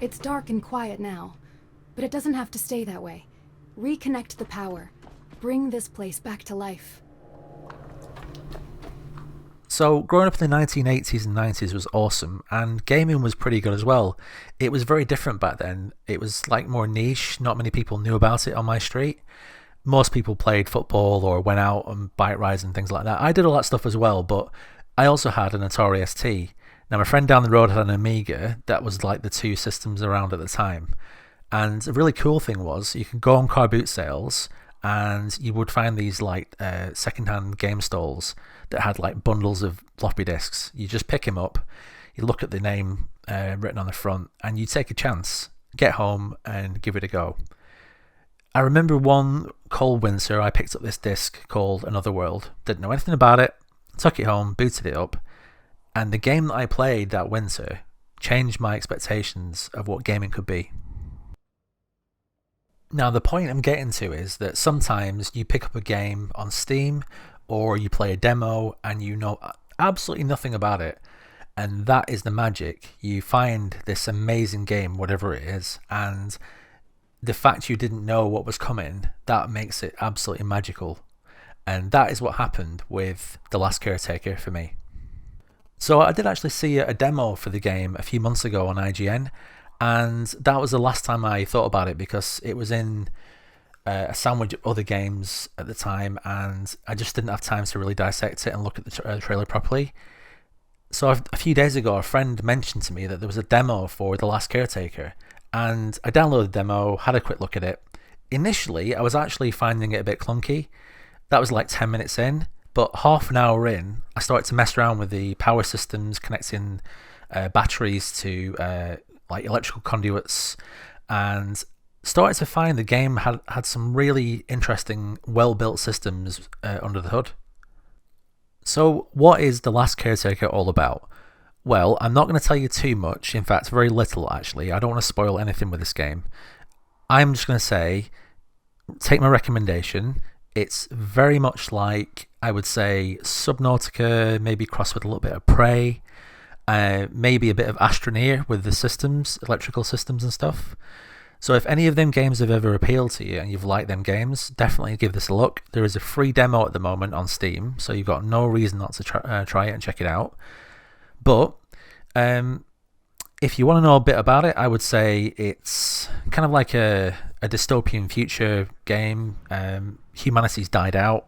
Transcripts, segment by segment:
It's dark and quiet now, but it doesn't have to stay that way. Reconnect the power. Bring this place back to life. So, growing up in the 1980s and 90s was awesome, and gaming was pretty good as well. It was very different back then. It was like more niche, not many people knew about it on my street. Most people played football or went out on bike rides and things like that. I did all that stuff as well, but I also had an Atari ST. Now, my friend down the road had an Amiga that was like the two systems around at the time. And a really cool thing was you could go on car boot sales and you would find these like second-hand game stalls that had like bundles of floppy disks. You just pick them up, you look at the name written on the front, and you take a chance, get home and give it a go. I remember one cold winter I picked up this disc called Another World. Didn't know anything about it, took it home, booted it up, and the game that I played that winter changed my expectations of what gaming could be. Now, the point I'm getting to is that sometimes you pick up a game on Steam or you play a demo and you know absolutely nothing about it, and that is the magic. You find this amazing game, whatever it is, and the fact you didn't know what was coming, that makes it absolutely magical. And that is what happened with The Last Caretaker for me. So I did actually see a demo for the game a few months ago on IGN, and that was the last time I thought about it because it was in a sandwich of other games at the time, and I just didn't have time to really dissect it and look at the trailer properly. So a few days ago, a friend mentioned to me that there was a demo for The Last Caretaker, and I downloaded the demo, had a quick look at it. Initially, I was actually finding it a bit clunky. That was like 10 minutes in, but half an hour in, I started to mess around with the power systems, connecting batteries to like electrical conduits, and started to find the game had some really interesting, well-built systems under the hood. So what is The Last Caretaker all about? Well, I'm not going to tell you too much, in fact very little actually. I don't want to spoil anything with this game. I'm just going to say, take my recommendation. It's very much like, I would say, Subnautica, maybe crossed with a little bit of Prey, maybe a bit of Astroneer with the systems, electrical systems and stuff. So if any of them games have ever appealed to you and you've liked them games, definitely give this a look. There is a free demo at the moment on Steam, so you've got no reason not to try it and check it out. But if you want to know a bit about it, I would say it's kind of like a dystopian future game. Humanity's died out,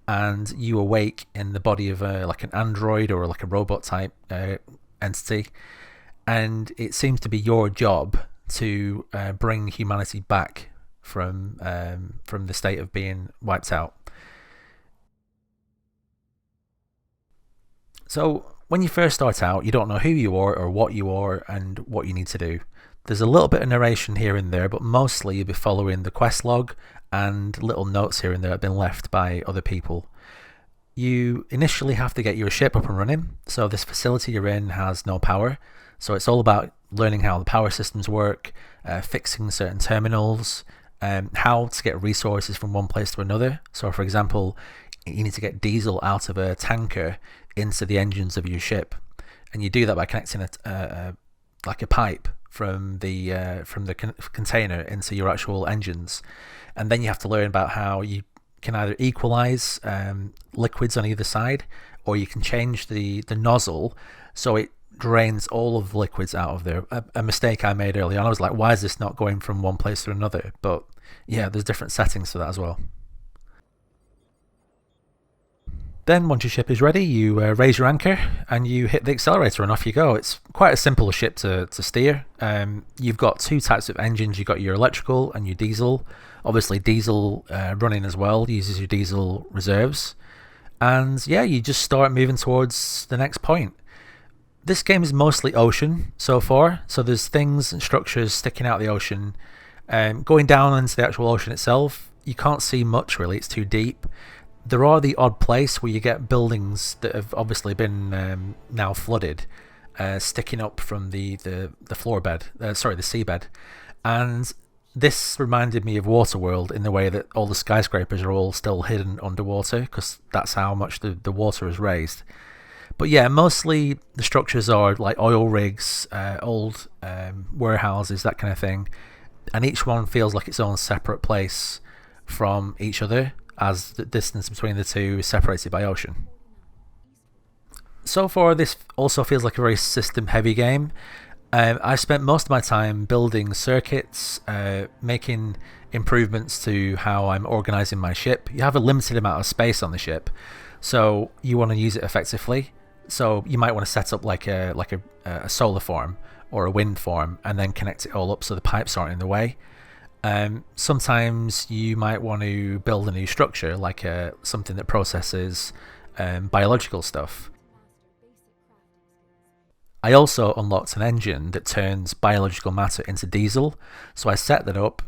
and you awake in the body of like an android or like a robot type entity, and it seems to be your job to bring humanity back from the state of being wiped out. So when you first start out, you don't know who you are or what you are and what you need to do. There's a little bit of narration here and there, but mostly you'll be following the quest log and little notes here and there that have been left by other people. You initially have to get your ship up and running. So this facility you're in has no power. So it's all about learning how the power systems work, fixing certain terminals, how to get resources from one place to another. So for example, you need to get diesel out of a tanker into the engines of your ship, and you do that by connecting like a pipe from the container into your actual engines. And then you have to learn about how you can either equalize liquids on either side, or you can change the nozzle so it drains all of the liquids out of there. A mistake I made early on, I was like, why is this not going from one place to another? But yeah, there's different settings for that as well. Then once your ship is ready, you raise your anchor and you hit the accelerator and off you go. It's quite a simple ship to steer. You've got two types of engines. You've got your electrical and your diesel. Obviously diesel running as well, uses your diesel reserves. And yeah, you just start moving towards the next point. This game is mostly ocean so far, so there's things and structures sticking out of the ocean. Going down into the actual ocean itself, you can't see much really, it's too deep. There are the odd place where you get buildings that have obviously been now flooded, sticking up from the floor bed, the seabed. And this reminded me of Waterworld in the way that all the skyscrapers are all still hidden underwater, because that's how much the water is raised. But yeah, mostly the structures are like oil rigs, old warehouses, that kind of thing, and each one feels like its own separate place from each other, as the distance between the two is separated by ocean. So far, this also feels like a very system-heavy game. I spent most of my time building circuits, making improvements to how I'm organizing my ship. You have a limited amount of space on the ship, so you want to use it effectively. So you might want to set up like a solar farm or a wind farm, and then connect it all up so the pipes aren't in the way. Sometimes you might want to build a new structure, like something that processes biological stuff. I also unlocked an engine that turns biological matter into diesel, so I set that up,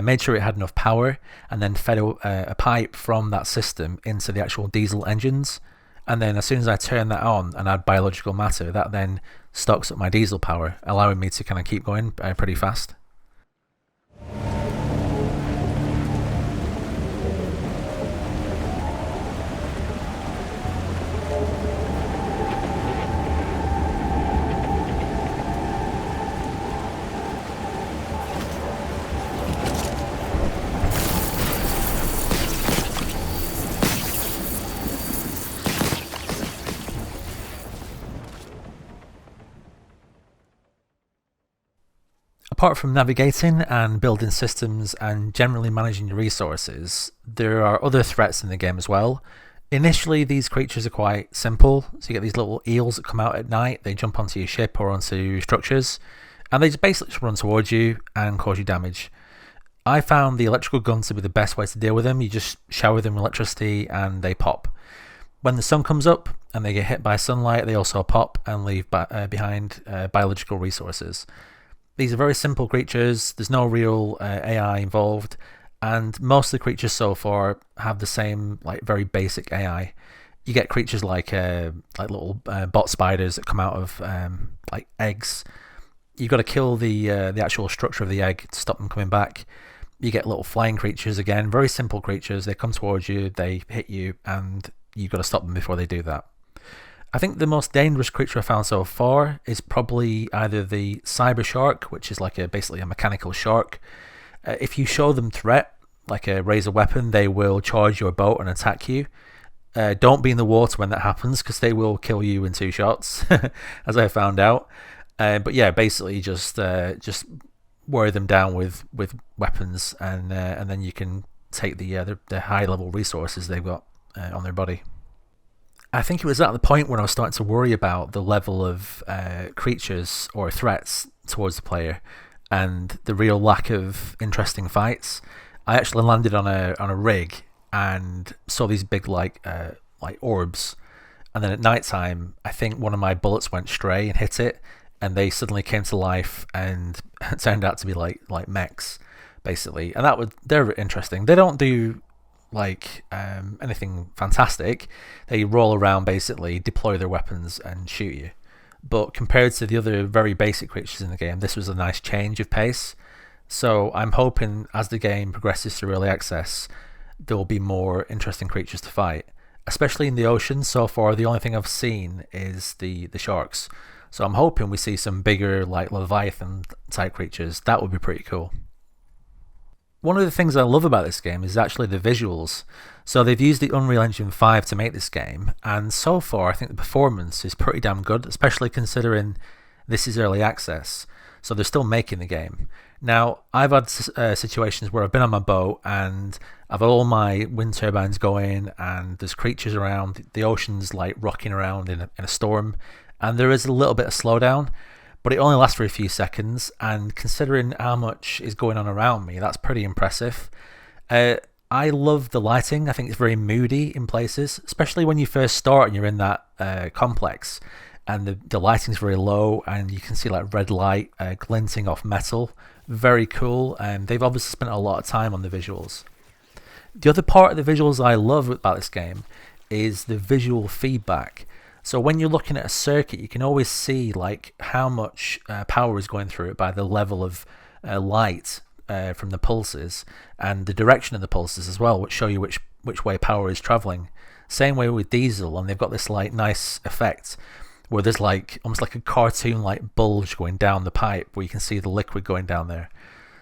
made sure it had enough power, and then fed a pipe from that system into the actual diesel engines. And then as soon as I turn that on and add biological matter, that then stocks up my diesel power, allowing me to kind of keep going pretty fast. Apart from navigating and building systems and generally managing your resources, there are other threats in the game as well. Initially, these creatures are quite simple. So you get these little eels that come out at night, they jump onto your ship or onto structures, and they just basically run towards you and cause you damage. I found the electrical gun to be the best way to deal with them. You just shower them with electricity and they pop. When the sun comes up and they get hit by sunlight, they also pop and leave behind biological resources. These are very simple creatures, there's no real AI involved, and most of the creatures so far have the same like very basic AI. You get creatures like little bot spiders that come out of like eggs. You've got to kill the actual structure of the egg to stop them coming back. You get little flying creatures again, very simple creatures. They come towards you, they hit you, and you've got to stop them before they do that. I think the most dangerous creature I've found so far is probably either the cyber shark, which is like basically a mechanical shark. If you show them threat, like a razor weapon, they will charge your boat and attack you. Don't be in the water when that happens, because they will kill you in 2 shots, as I found out. But yeah, basically just wear them down with weapons, and then you can take the high level resources they've got on their body. I think it was at the point when I was starting to worry about the level of creatures or threats towards the player and the real lack of interesting fights. I actually landed on a rig and saw these big like orbs, and then at night time I think one of my bullets went stray and hit it, and they suddenly came to life and turned out to be like mechs basically, and they're interesting. They don't do like anything fantastic. They roll around basically, deploy their weapons and shoot you. But compared to the other very basic creatures in the game, this was a nice change of pace. So I'm hoping as the game progresses through early access, there will be more interesting creatures to fight, especially in the ocean. So far the only thing I've seen is the sharks, so I'm hoping we see some bigger like Leviathan type creatures. That would be pretty cool. One of the things I love about this game is actually the visuals. So they've used the Unreal Engine 5 to make this game, and so far I think the performance is pretty damn good, especially considering this is early access, so they're still making the game. Now, I've had situations where I've been on my boat and I've had all my wind turbines going and there's creatures around, the ocean's like rocking around in a storm, and there is a little bit of slowdown, but it only lasts for a few seconds, and considering how much is going on around me, that's pretty impressive. I love the lighting. I think it's very moody in places, especially when you first start and you're in that complex, and the lighting's very low and you can see like red light glinting off metal. Very cool, and they've obviously spent a lot of time on the visuals. The other part of the visuals I love about this game is the visual feedback. So when you're looking at a circuit, you can always see like how much power is going through it by the level of light from the pulses and the direction of the pulses as well, which show you which way power is traveling. Same way with Diesel, and they've got this like nice effect where there's like almost like a cartoon like bulge going down the pipe where you can see the liquid going down there.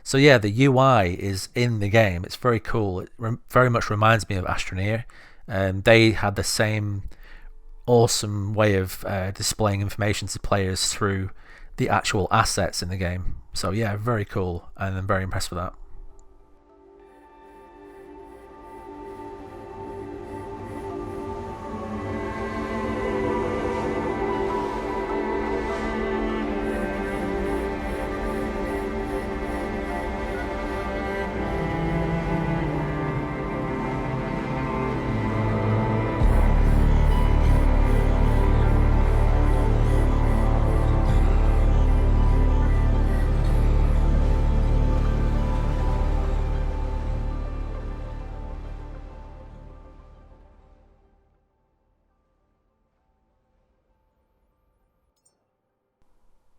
So yeah, the UI is in the game. It's very cool. It very much reminds me of Astroneer. They had the same awesome way of displaying information to players through the actual assets in the game. So yeah, very cool, and I'm very impressed with that.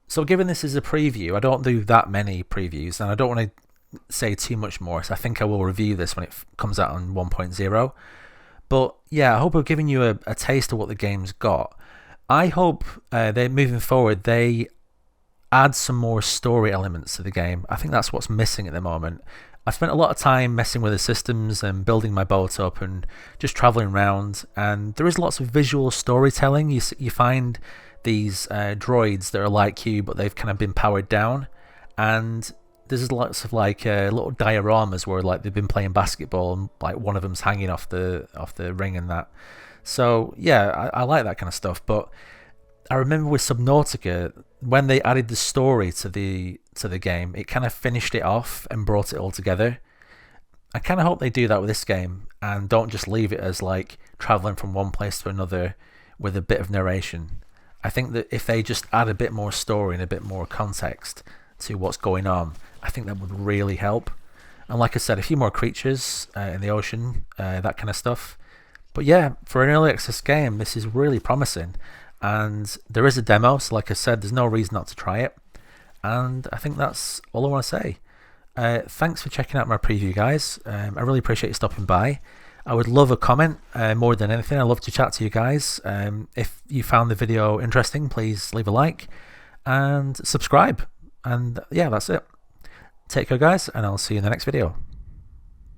So given this is a preview, I don't do that many previews, and I don't want to say too much more, so I think I will review this when it comes out on 1.0. But yeah, I hope I've given you a taste of what the game's got. I hope they're moving forward, they add some more story elements to the game. I think that's what's missing at the moment. I've spent a lot of time messing with the systems and building my boat up and just traveling around, and there is lots of visual storytelling. You find these droids that are like you, but they've kind of been powered down, and there's lots of like little dioramas where like they've been playing basketball and like one of them's hanging off the ring and that. So yeah, I like that kind of stuff. But I remember with Subnautica, when they added the story to the game, it kind of finished it off and brought it all together. I kind of hope they do that with this game and don't just leave it as like traveling from one place to another with a bit of narration. I think that if they just add a bit more story and a bit more context to what's going on, I think that would really help. And like I said, a few more creatures in the ocean, that kind of stuff. But yeah, for an early access game, this is really promising. And there is a demo, so like I said, there's no reason not to try it. And I think that's all I want to say. Thanks for checking out my preview, guys. I really appreciate you stopping by. I would love a comment more than anything. I'd love to chat to you guys. If you found the video interesting, please leave a like and subscribe. And yeah, that's it. Take care, guys, and I'll see you in the next video.